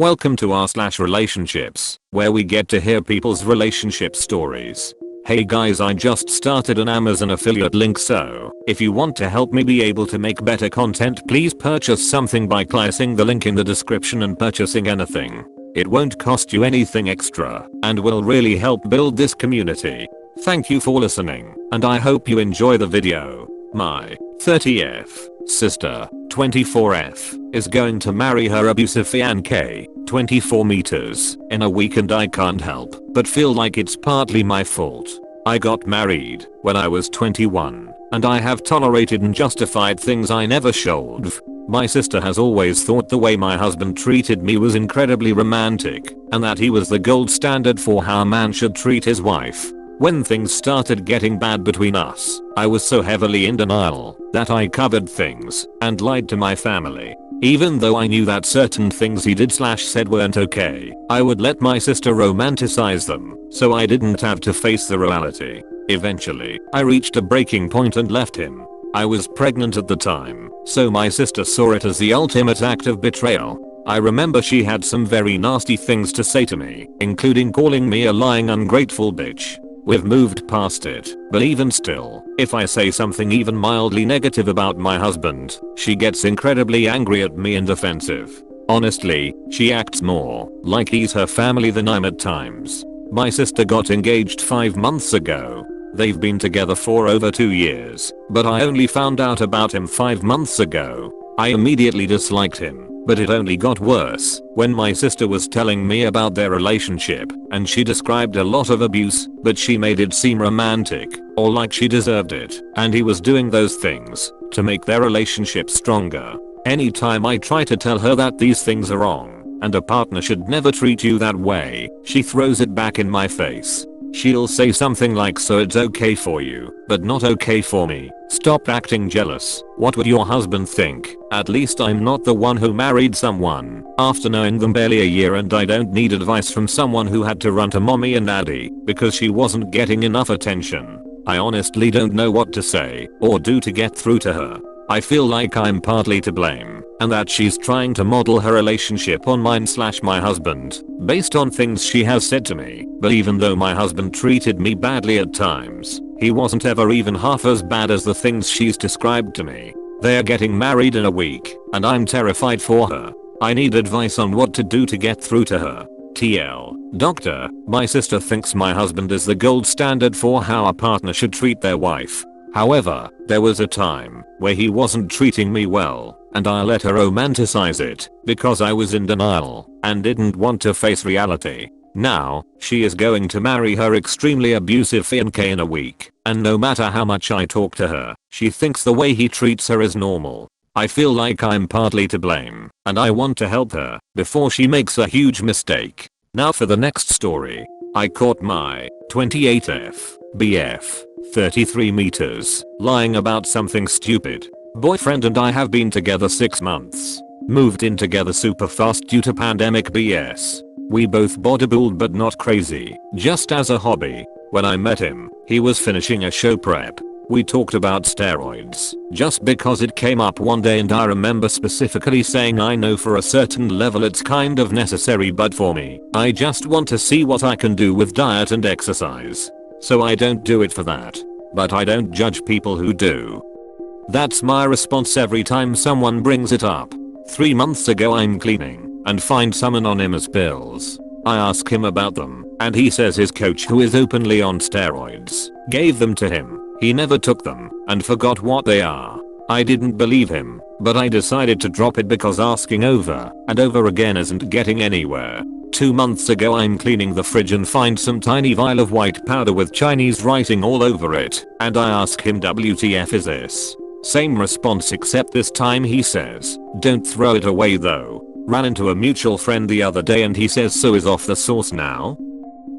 Welcome to r/relationships, where we get to hear people's relationship stories. Hey guys, I just started an Amazon affiliate link, so if you want to help me be able to make better content, please purchase something by clicking the link in the description and purchasing anything. It won't cost you anything extra and will really help build this community. Thank you for listening, and I hope you enjoy the video. My 30F sister, 24F, is going to marry her abusive fiancé, 24 meters, in a week, and I can't help but feel like it's partly my fault. I got married when I was 21, and I have tolerated and justified things I never should. My sister has always thought the way my husband treated me was incredibly romantic, and that he was the gold standard for how a man should treat his wife. When things started getting bad between us, I was so heavily in denial that I covered things and lied to my family. Even though I knew that certain things he did/said weren't okay, I would let my sister romanticize them, so I didn't have to face the reality. Eventually, I reached a breaking point and left him. I was pregnant at the time, so my sister saw it as the ultimate act of betrayal. I remember she had some very nasty things to say to me, including calling me a lying, ungrateful bitch. We've moved past it, but even still, if I say something even mildly negative about my husband, she gets incredibly angry at me and defensive. Honestly, she acts more like he's her family than I'm at times. My sister got engaged 5 months ago. They've been together for over 2 years, but I only found out about him 5 months ago. I immediately disliked him, but it only got worse when my sister was telling me about their relationship, and she described a lot of abuse, but she made it seem romantic or like she deserved it, and he was doing those things to make their relationship stronger. Anytime I try to tell her that these things are wrong and a partner should never treat you that way, she throws it back in my face. She'll say something like, "So it's okay for you, but not okay for me. Stop acting jealous. What would your husband think? At least I'm not the one who married someone after knowing them barely a year, and I don't need advice from someone who had to run to mommy and daddy because she wasn't getting enough attention." I honestly don't know what to say or do to get through to her. I feel like I'm partly to blame, and that she's trying to model her relationship on mine/my husband, based on things she has said to me. But even though my husband treated me badly at times, he wasn't ever even half as bad as the things she's described to me. They are getting married in a week, and I'm terrified for her. I need advice on what to do to get through to her. TL. Doctor, my sister thinks my husband is the gold standard for how a partner should treat their wife. However, there was a time where he wasn't treating me well, and I let her romanticize it because I was in denial and didn't want to face reality. Now, she is going to marry her extremely abusive fiancé in a week, and no matter how much I talk to her, she thinks the way he treats her is normal. I feel like I'm partly to blame, and I want to help her before she makes a huge mistake. Now for the next story. I caught my 28F BF, 33 meters, lying about something stupid. Boyfriend and I have been together 6 months. Moved in together super fast due to pandemic BS. We both bodybuild but not crazy, just as a hobby. When I met him, he was finishing a show prep. We talked about steroids, just because it came up one day, and I remember specifically saying I know for a certain level it's kind of necessary, but for me, I just want to see what I can do with diet and exercise. So I don't do it for that. But I don't judge people who do. That's my response every time someone brings it up. 3 months ago I'm cleaning and find some anonymous pills. I ask him about them, and he says his coach, who is openly on steroids, gave them to him. He never took them and forgot what they are. I didn't believe him, but I decided to drop it because asking over and over again isn't getting anywhere. 2 months ago I'm cleaning the fridge and find some tiny vial of white powder with Chinese writing all over it, and I ask him, "WTF is this?" Same response, except this time he says, "Don't throw it away though." Ran into a mutual friend the other day and he says, "So is off the source now?"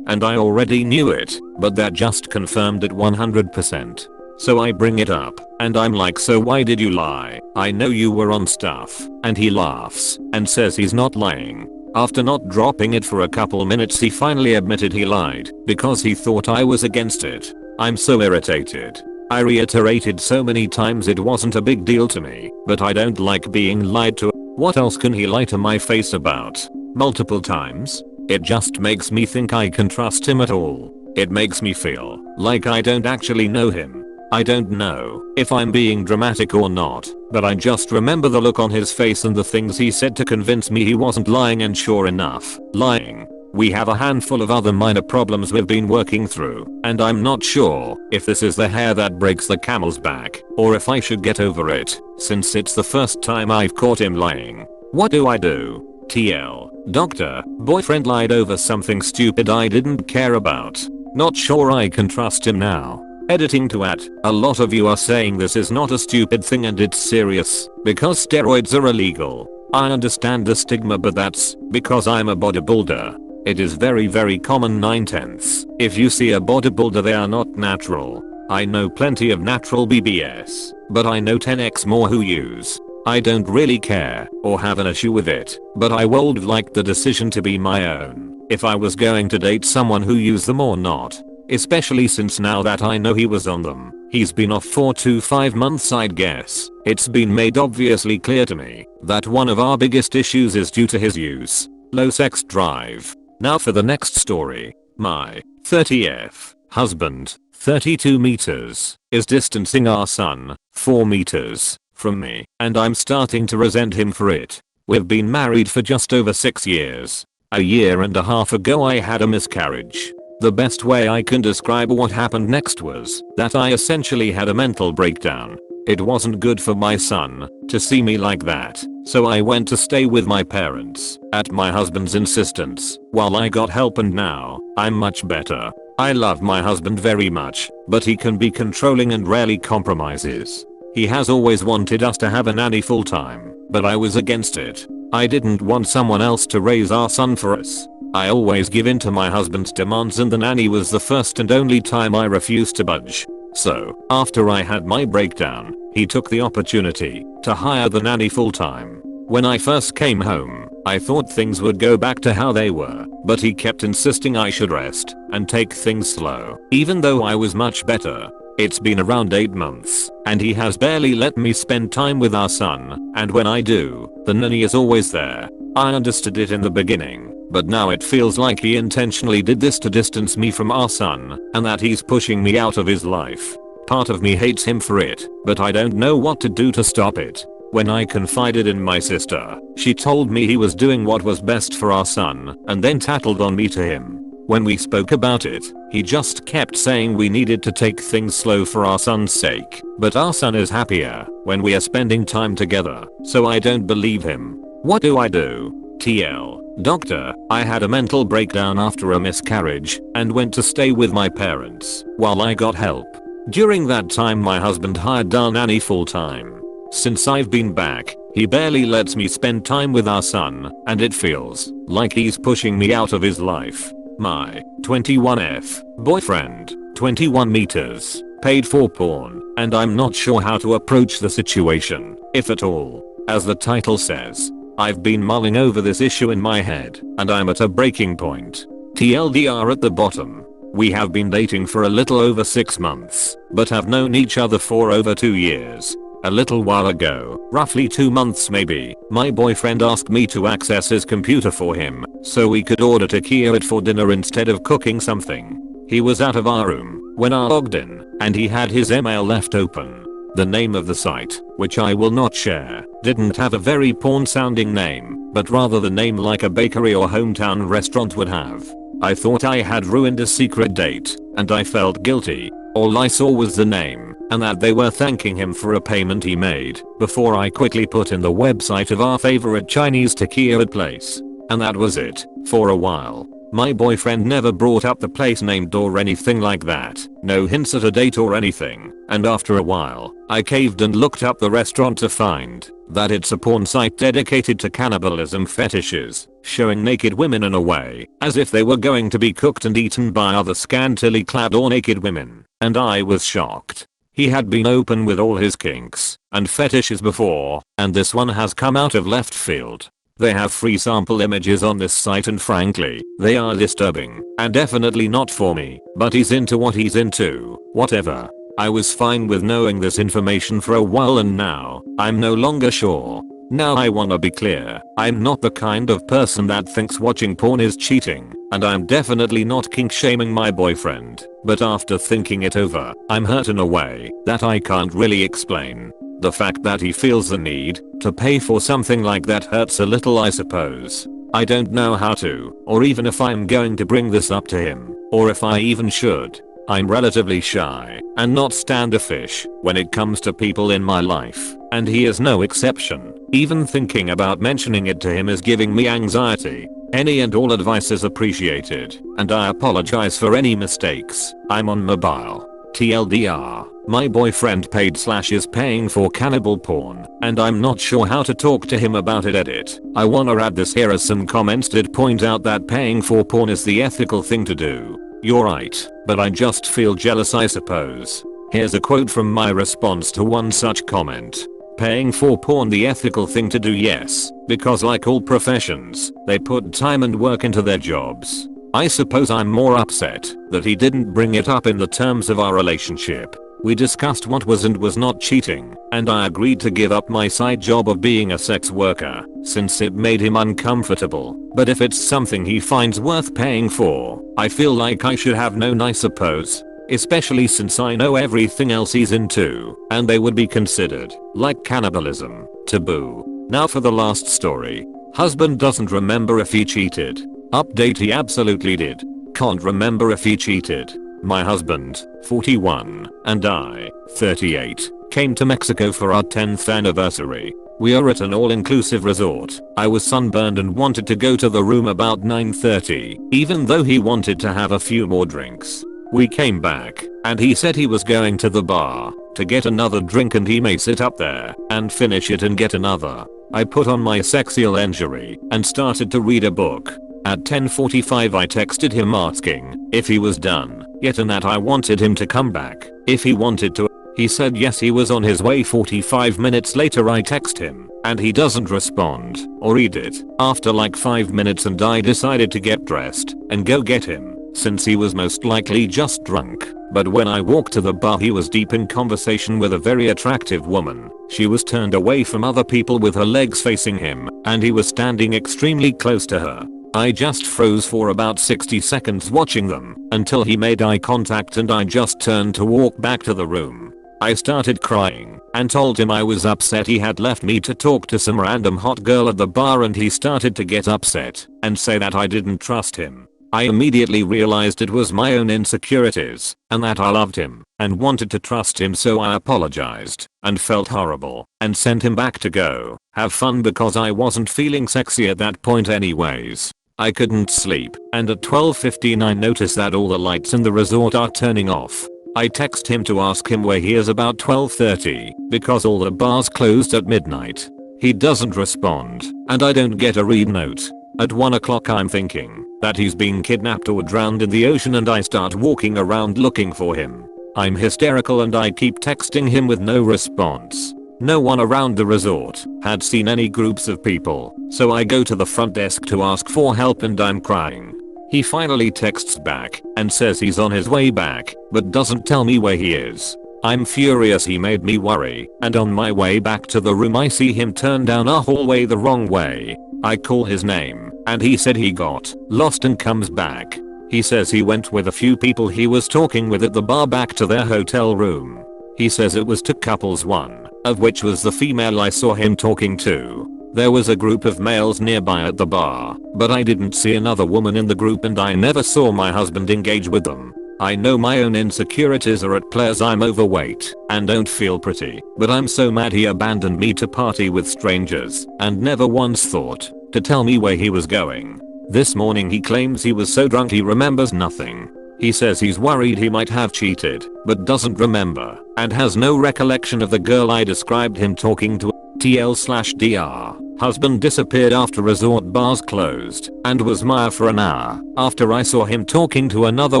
And I already knew it, but that just confirmed it 100%. So I bring it up, and I'm like, "So why did you lie? I know you were on stuff." And he laughs and says he's not lying. After not dropping it for a couple minutes, he finally admitted he lied because he thought I was against it. I'm so irritated. I reiterated so many times it wasn't a big deal to me, but I don't like being lied to. What else can he lie to my face about? multiple times. It just makes me think I can trust him at all. It makes me feel like I don't actually know him. I don't know if I'm being dramatic or not, but I just remember the look on his face and the things he said to convince me he wasn't lying, and sure enough, lying. We have a handful of other minor problems we've been working through, and I'm not sure if this is the hair that breaks the camel's back, or if I should get over it, since it's the first time I've caught him lying. What do I do? TL. Doctor, boyfriend lied over something stupid I didn't care about. Not sure I can trust him now. Editing to add, a lot of you are saying this is not a stupid thing and it's serious, because steroids are illegal. I understand the stigma, but that's because I'm a bodybuilder. It is very common 9/10. If you see a bodybuilder, they are not natural. I know plenty of natural BBS, but I know 10x more who use. I don't really care or have an issue with it, but I would like the decision to be my own if I was going to date someone who used them or not. Especially since now that I know he was on them, he's been off 4 to 5 months I'd guess. It's been made obviously clear to me that one of our biggest issues is due to his use. Low sex drive. Now for the next story. My 30th husband, 32 meters, is distancing our son, 4 meters, from me, and I'm starting to resent him for it. We've been married for just over 6 years. A year and a half ago I had a miscarriage. The best way I can describe what happened next was that I essentially had a mental breakdown. It wasn't good for my son to see me like that, so I went to stay with my parents at my husband's insistence while I got help, and now I'm much better. I love my husband very much, but he can be controlling and rarely compromises. He has always wanted us to have a nanny full time, but I was against it. I didn't want someone else to raise our son for us. I always give in to my husband's demands, and the nanny was the first and only time I refused to budge. So, after I had my breakdown, he took the opportunity to hire the nanny full time. When I first came home, I thought things would go back to how they were, but he kept insisting I should rest and take things slow, even though I was much better. It's been around 8 months, and he has barely let me spend time with our son, and when I do, the nanny is always there. I understood it in the beginning, but now it feels like he intentionally did this to distance me from our son, and that he's pushing me out of his life. Part of me hates him for it, but I don't know what to do to stop it. When I confided in my sister, she told me he was doing what was best for our son, and then tattled on me to him. When we spoke about it, he just kept saying we needed to take things slow for our son's sake, but our son is happier when we are spending time together, so I don't believe him. What do I do? TL. Doctor, I had a mental breakdown after a miscarriage and went to stay with my parents while I got help. During that time my husband hired our nanny full time. Since I've been back, he barely lets me spend time with our son, and it feels like he's pushing me out of his life. My 21th boyfriend, 21 meters, paid for porn, and I'm not sure how to approach the situation, if at all. As the title says, I've been mulling over this issue in my head, and I'm at a breaking point. TLDR at the bottom. We have been dating for a little over 6 months, but have known each other for over 2 years. A little while ago, roughly 2 months maybe, my boyfriend asked me to access his computer for him so we could order takeaway for dinner instead of cooking something. He was out of our room when I logged in, and he had his email left open. The name of the site, which I will not share, didn't have a very porn sounding name, but rather the name like a bakery or hometown restaurant would have. I thought I had ruined a secret date, and I felt guilty. All I saw was the name, and that they were thanking him for a payment he made, before I quickly put in the website of our favorite Chinese takeaway place. And that was it, for a while. My boyfriend never brought up the place named or anything like that, no hints at a date or anything, and after a while, I caved and looked up the restaurant to find that it's a porn site dedicated to cannibalism fetishes, showing naked women in a way, as if they were going to be cooked and eaten by other scantily clad or naked women, and I was shocked. He had been open with all his kinks and fetishes before, and this one has come out of left field. They have free sample images on this site, and frankly, they are disturbing and definitely not for me, but he's into what he's into, whatever. I was fine with knowing this information for a while, and now I'm no longer sure. Now I wanna be clear, I'm not the kind of person that thinks watching porn is cheating, and I'm definitely not kink shaming my boyfriend, but after thinking it over, I'm hurt in a way that I can't really explain. The fact that he feels the need to pay for something like that hurts a little, I suppose. I don't know how to, or even if I'm going to bring this up to him, or if I even should. I'm relatively shy and not standoffish when it comes to people in my life, and he is no exception. Even thinking about mentioning it to him is giving me anxiety. Any and all advice is appreciated, and I apologize for any mistakes. I'm on mobile. TLDR, my boyfriend is paying for cannibal porn, and I'm not sure how to talk to him about it. Edit. I wanna add this here as some comments did point out that paying for porn is the ethical thing to do. You're right, but I just feel jealous, I suppose. Here's a quote from my response to one such comment. Paying for porn the ethical thing to do, yes, because like all professions, they put time and work into their jobs. I suppose I'm more upset that he didn't bring it up in the terms of our relationship. We discussed what was and was not cheating, and I agreed to give up my side job of being a sex worker, since it made him uncomfortable. But if it's something he finds worth paying for, I feel like I should have known, I suppose. Especially since I know everything else he's into, and they would be considered, like cannibalism, taboo. Now for the last story. Husband doesn't remember if he cheated. Update: he absolutely did. Can't remember if he cheated. My husband, 41, and I, 38, came to Mexico for our 10th anniversary. We are at an all-inclusive resort. I was sunburned and wanted to go to the room about 9:30, even though he wanted to have a few more drinks. We came back, and he said he was going to the bar to get another drink and he may sit up there and finish it and get another. I put on my sexy lingerie and started to read a book. At 10:45 I texted him asking if he was done yet and that I wanted him to come back if he wanted to. He said yes, he was on his way. 45 minutes later I text him and he doesn't respond or read it. After like 5 minutes and I decided to get dressed and go get him, since he was most likely just drunk. But when I walked to the bar he was deep in conversation with a very attractive woman. She was turned away from other people with her legs facing him and he was standing extremely close to her. I just froze for about 60 seconds watching them until he made eye contact and I just turned to walk back to the room. I started crying and told him I was upset he had left me to talk to some random hot girl at the bar, and he started to get upset and say that I didn't trust him. I immediately realized it was my own insecurities and that I loved him and wanted to trust him, so I apologized and felt horrible and sent him back to go have fun because I wasn't feeling sexy at that point anyways. I couldn't sleep, and at 12:15 I noticed that all the lights in the resort are turning off. I text him to ask him where he is about 12:30 because all the bars closed at midnight. He doesn't respond and I don't get a read note. At 1 o'clock I'm thinking that he's being kidnapped or drowned in the ocean and I start walking around looking for him. I'm hysterical and I keep texting him with no response. No one around the resort had seen any groups of people, so I go to the front desk to ask for help and I'm crying. He finally texts back and says he's on his way back, but doesn't tell me where he is. I'm furious, he made me worry, and on my way back to the room I see him turn down a hallway the wrong way. I call his name, and he said he got lost and comes back. He says he went with a few people he was talking with at the bar back to their hotel room. He says it was two couples, one of which was the female I saw him talking to. There was a group of males nearby at the bar, but I didn't see another woman in the group and I never saw my husband engage with them. I know my own insecurities are at play as I'm overweight and don't feel pretty, but I'm so mad he abandoned me to party with strangers and never once thought to tell me where he was going. This morning he claims he was so drunk he remembers nothing. He says he's worried he might have cheated, but doesn't remember, and has no recollection of the girl I described him talking to. TL/DR. Husband disappeared after resort bars closed, and was Maya for an hour after I saw him talking to another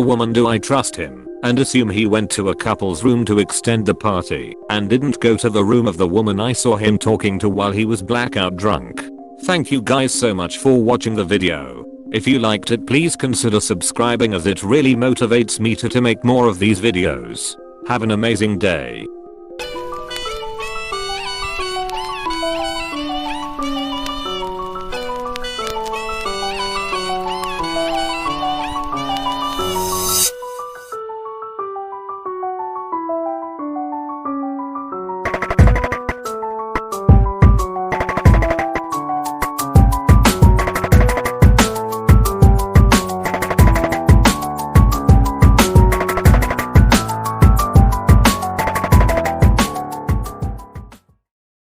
woman. Do I trust him and assume he went to a couple's room to extend the party and didn't go to the room of the woman I saw him talking to while he was blackout drunk? Thank you guys so much for watching the video. If you liked it, please consider subscribing as it really motivates me to make more of these videos. Have an amazing day.